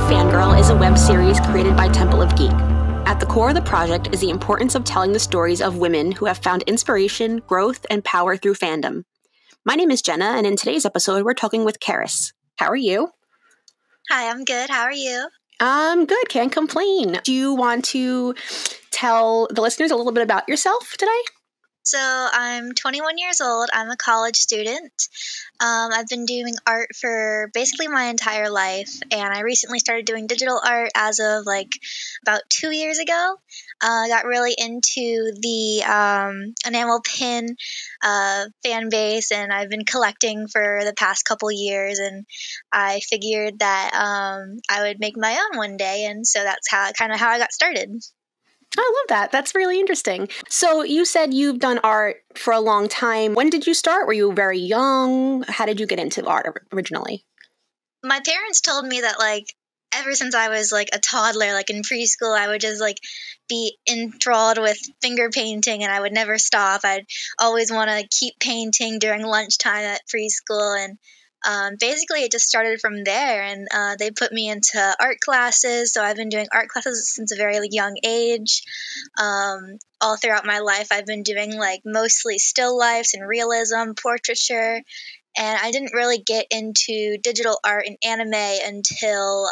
Fangirl is a web series created by Temple of Geek. At the core of the project is the importance of telling the stories of women who have found inspiration, growth, and power through fandom. My name is Jenna, and in today's episode, we're talking with Karis. How are you? Hi, I'm good. How are you? I'm good. Can't complain. Do you want to tell the listeners a little bit about yourself today? So I'm 21 years old. I'm a college student. I've been doing art for basically my entire life, and I recently started doing digital art as of about 2 years ago. I got really into the enamel pin fan base, and I've been collecting for the past couple years, and I figured that I would make my own one day, and so that's how I got started. I love that. That's really interesting. So you said you've done art for a long time. When did you start? Were you very young? How did you get into art originally? My parents told me that ever since I was a toddler, in preschool, I would just be enthralled with finger painting, and I would never stop. I'd always want to keep painting during lunchtime at preschool, and basically it just started from there, and they put me into art classes. So I've been doing art classes since a very young age. All throughout my life, I've been doing mostly still lifes and realism, portraiture. And I didn't really get into digital art and anime until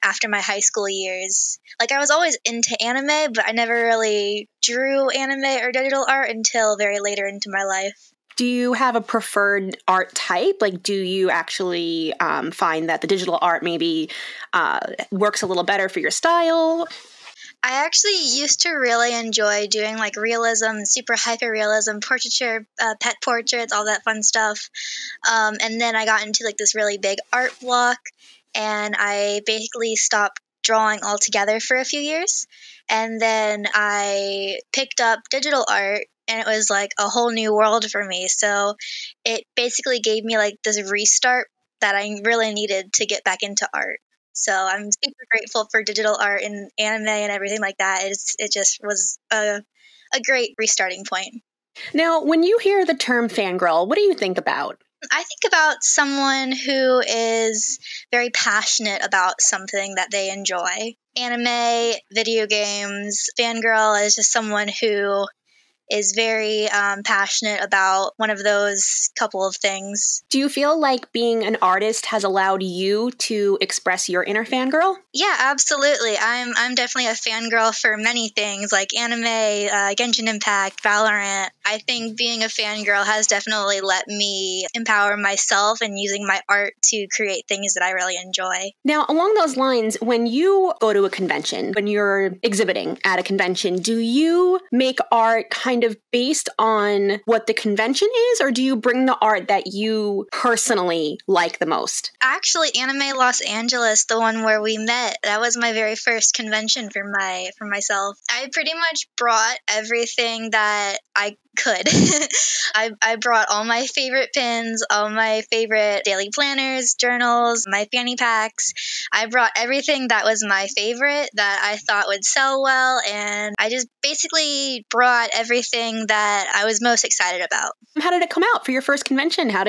after my high school years. I was always into anime, but I never really drew anime or digital art until very later into my life. Do you have a preferred art type? Do you actually find that the digital art maybe works a little better for your style? I actually used to really enjoy doing realism, super hyper-realism, portraiture, pet portraits, all that fun stuff. And then I got into this really big art block, and I basically stopped drawing altogether for a few years. And then I picked up digital art, and it was a whole new world for me. So it basically gave me this restart that I really needed to get back into art. So I'm super grateful for digital art and anime and everything like that. It just was a great restarting point. Now, when you hear the term fangirl, what do you think about? I think about someone who is very passionate about something that they enjoy. Anime, video games, fangirl is just someone who is very passionate about one of those couple of things. Do you feel like being an artist has allowed you to express your inner fangirl? Yeah, absolutely. I'm definitely a fangirl for many things like anime, Genshin Impact, Valorant. I think being a fangirl has definitely let me empower myself and using my art to create things that I really enjoy. Now, along those lines, when you go to a convention, when you're exhibiting at a convention, do you make art kind of based on what the convention is, or do you bring the art that you personally like the most? Actually, Anime Los Angeles, the one where we met, that was my very first convention for myself. I pretty much brought everything that I could. I brought all my favorite pins, all my favorite daily planners, journals, my fanny packs. I brought everything that was my favorite that I thought would sell well, and I just basically brought everything that I was most excited about. How did it come out for your first convention? How'd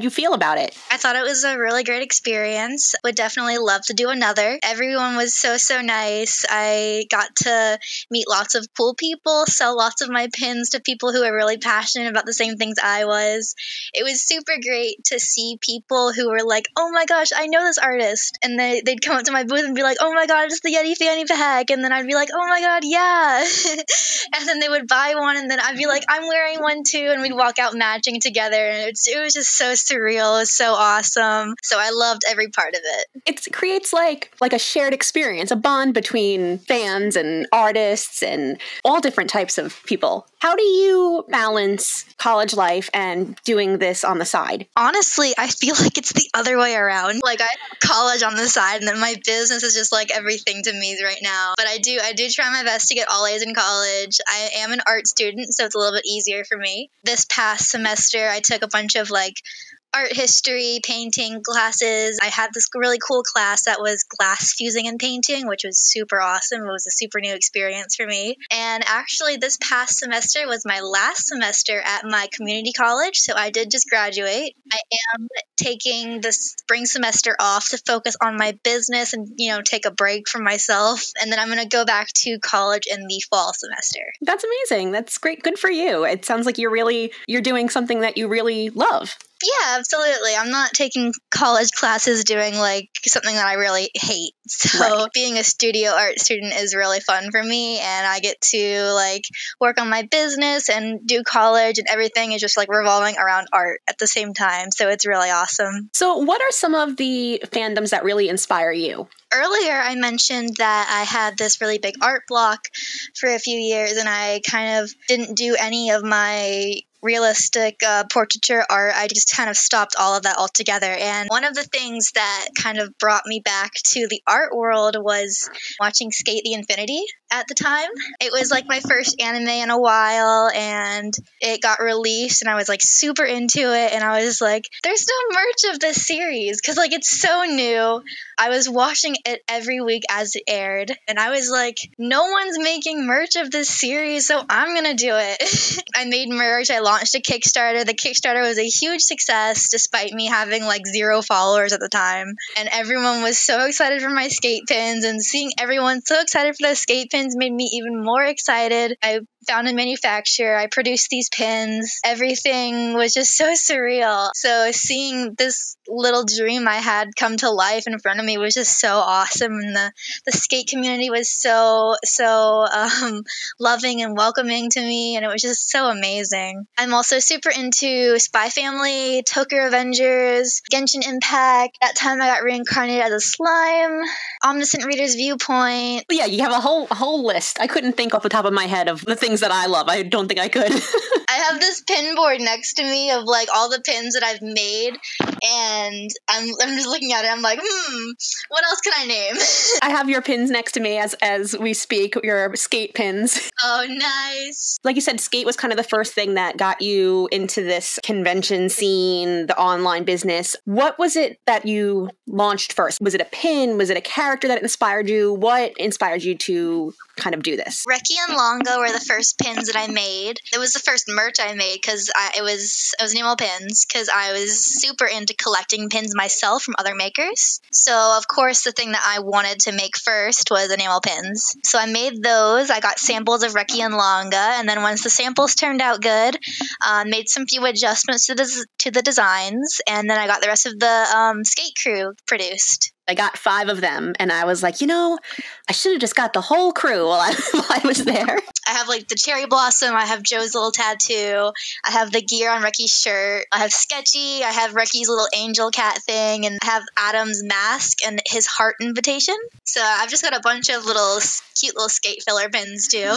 you feel about it? I thought it was a really great experience. Would definitely love to do another. Everyone was so nice. I got to meet lots of cool people, sell lots of my pins to people who are really passionate about the same things I was. It was super great to see people who were like, oh my gosh, I know this artist. And they'd come up to my booth and be like, oh my god, it's the Yeti fanny pack. And then I'd be like, oh my god, yeah. And then they would buy one, and then I'd be like, I'm wearing one too. And we'd walk out matching together. And it was just so surreal. It was so awesome. So I loved every part of it. It creates like a shared experience, a bond between fans and artists and all different types of people. How do you balance college life and doing this on the side? Honestly, I feel like it's the other way around. I have college on the side, and then my business is just everything to me right now. But I do try my best to get all A's in college. I am an art student, so it's a little bit easier for me. This past semester, I took a bunch of art history, painting classes. I had this really cool class that was glass fusing and painting, which was super awesome. It was a super new experience for me. And actually, this past semester was my last semester at my community college, so I did just graduate. I am taking the spring semester off to focus on my business and, take a break from myself. And then I'm going to go back to college in the fall semester. That's amazing. That's great. Good for you. It sounds like you're doing something that you really love. Yeah, absolutely. I'm not taking college classes doing like something that I really hate. So being a studio art student is really fun for me, and I get to like work on my business and do college, and everything is just like revolving around art at the same time. So it's really awesome. So what are some of the fandoms that really inspire you? Earlier, I mentioned that I had this really big art block for a few years, and I kind of didn't do any of my realistic portraiture art. I just kind of stopped all of that altogether. And one of the things that kind of brought me back to the art world was watching Skate the Infinity at the time. It was like my first anime in a while, and it got released, and I was like super into it, and I was like, there's no merch of this series because like it's so new. I was watching it every week as it aired, and I was like, no one's making merch of this series, so I'm gonna do it. I made merch. I launched a Kickstarter. The Kickstarter was a huge success despite me having like 0 followers at the time, and everyone was so excited for my skate pins, and seeing everyone so excited for the skate pins made me even more excited. I found a manufacturer. I produced these pins. Everything was just so surreal. So seeing this little dream I had come to life in front of me was just so awesome. And the skate community was so loving and welcoming to me, and it was just so amazing. I'm also super into Spy Family, Tokyo Revengers, Genshin Impact. That time I got reincarnated as a slime, Omniscient Reader's Viewpoint. Yeah, you have a whole list. I couldn't think off the top of my head of the things that I love. I don't think I could. I have this pin board next to me of like all the pins that I've made, and I'm just looking at it. I'm like, what else can I name? I have your pins next to me as we speak, your skate pins. Oh, nice. Like you said, skate was kind of the first thing that got you into this convention scene, the online business. What was it that you launched first? Was it a pin? Was it a character that inspired you? What inspired you to kind of do this? Reki and Longo were the first pins that I made. It was the first merch I made because it was enamel pins because I was super into collecting pins myself from other makers. So of course the thing that I wanted to make first was enamel pins. So I made those. I got samples of Reki and Longa, and then once the samples turned out good, made some few adjustments to the designs, and then I got the rest of the skate crew produced. I got 5 of them, and I was like, I should have just got the whole crew while I was there. I have like the cherry blossom, I have Joe's little tattoo, I have the gear on Reki's shirt, I have Sketchy, I have Reki's little angel cat thing, and I have Adam's mask and his heart invitation. So I've just got a bunch of cute little skate filler pins too.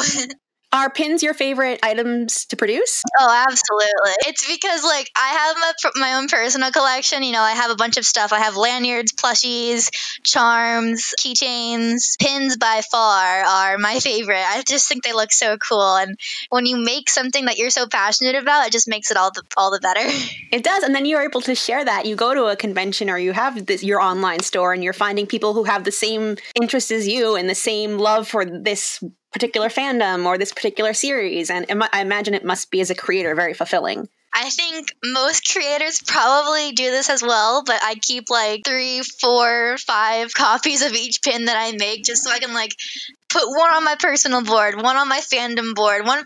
Are pins your favorite items to produce? Oh, absolutely. It's because, like, I have my own personal collection. I have a bunch of stuff. I have lanyards, plushies, charms, keychains. Pins by far are my favorite. I just think they look so cool. And when you make something that you're so passionate about, it just makes it all the better. It does. And then you're able to share that. You go to a convention or you have your online store and you're finding people who have the same interests as you and the same love for this particular fandom or this particular series, and I imagine it must be, as a creator, very fulfilling. I think most creators probably do this as well, but I keep like 3, 4, 5 copies of each pin that I make just so I can like put one on my personal board, one on my fandom board, one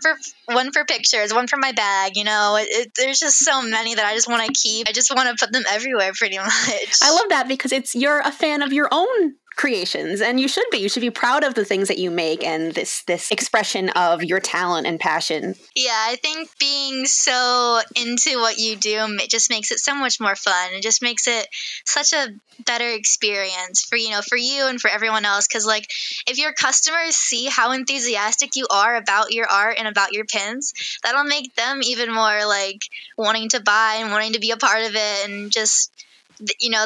for pictures, one for my bag. There's just so many that I just want to keep. I just want to put them everywhere pretty much. I love that because you're a fan of your own creations, and you should be proud of the things that you make and this expression of your talent and passion. Yeah, I think being so into what you do just makes it so much more fun. It just makes it such a better experience for you and for everyone else, because like if your customers see how enthusiastic you are about your art and about your pins, that'll make them even more like wanting to buy and wanting to be a part of it, and just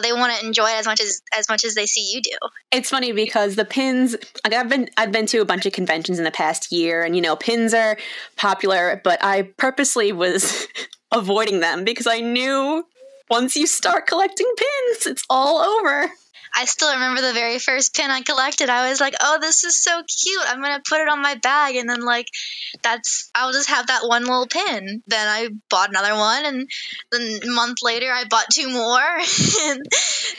they want to enjoy it as much as they see you do. It's funny because the pins, I've been to a bunch of conventions in the past year, and pins are popular, but I purposely was avoiding them because I knew Once you start collecting pins, it's all over. I still remember the very first pin I collected. I was like, oh, this is so cute. I'm going to put it on my bag. And then, like, I'll just have that one little pin. Then I bought another one. And then a month later, I bought 2 more. And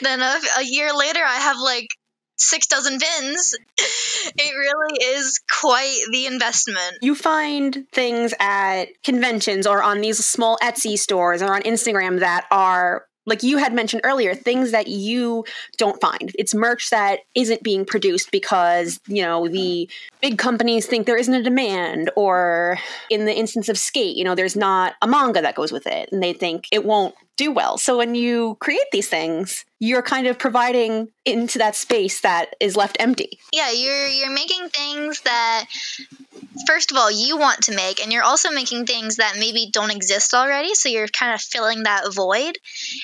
then a year later, I have, like, 6 dozen pins. It really is quite the investment. You find things at conventions or on these small Etsy stores or on Instagram that are, like you had mentioned earlier, things that you don't find. It's merch that isn't being produced because, you know, the big companies think there isn't a demand, or in the instance of Skate, you know, there's not a manga that goes with it and they think it won't do well. So when you create these things, you're kind of providing into that space that is left empty. Yeah, you're making things that, first of all, you want to make, and you're also making things that maybe don't exist already, so you're kind of filling that void,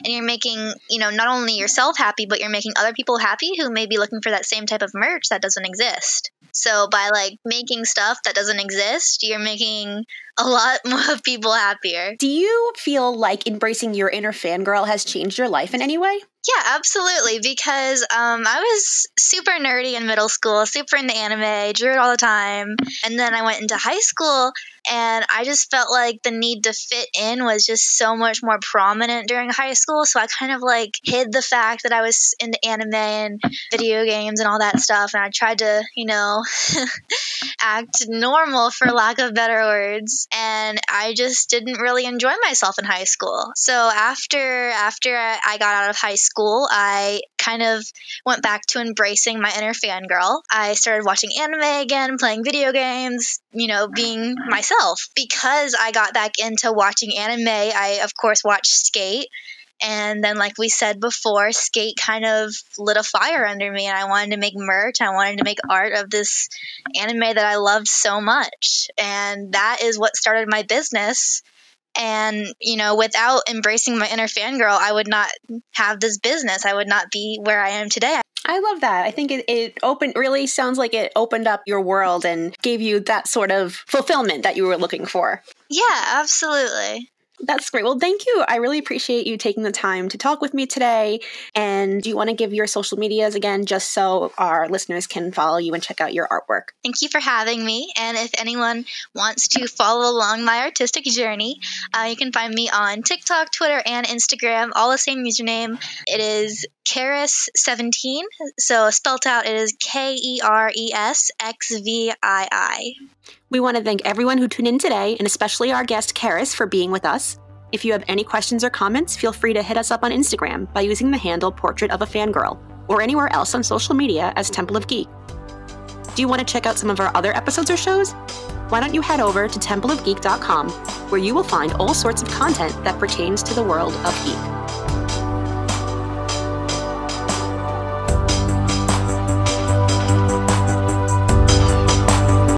and you're making, you know, not only yourself happy, but you're making other people happy who may be looking for that same type of merch that doesn't exist. So by, like, making stuff that doesn't exist, you're making a lot more people happier. Do you feel like embracing your inner fangirl has changed your life in any way? Yeah, absolutely, because I was super nerdy in middle school, super into anime, drew it all the time, and then I went into high school, and I just felt like the need to fit in was just so much more prominent during high school, so I kind of, like, hid the fact that I was into anime and video games and all that stuff, and I tried to, you know, act normal, for lack of better words, and I just didn't really enjoy myself in high school. So after I got out of high school, I kind of went back to embracing my inner fangirl. I started watching anime again, playing video games, you know, being myself. Because I got back into watching anime, I, of course, watched Skate. And then, like we said before, Skate kind of lit a fire under me, and I wanted to make merch. I wanted to make art of this anime that I loved so much. And that is what started my business. And, you know, without embracing my inner fangirl, I would not have this business. I would not be where I am today. I love that. I think it really sounds like it opened up your world and gave you that sort of fulfillment that you were looking for. Yeah, absolutely. That's great. Well, thank you. I really appreciate you taking the time to talk with me today. And do you want to give your social medias again, just so our listeners can follow you and check out your artwork? Thank you for having me. And if anyone wants to follow along my artistic journey, you can find me on TikTok, Twitter, and Instagram, all the same username. It is Keres17. So spelt out, it is KERESXVII. We want to thank everyone who tuned in today, and especially our guest, Keres, for being with us. If you have any questions or comments, feel free to hit us up on Instagram by using the handle Portrait of a Fangirl, or anywhere else on social media as Temple of Geek. Do you want to check out some of our other episodes or shows? Why don't you head over to templeofgeek.com, where you will find all sorts of content that pertains to the world of geek.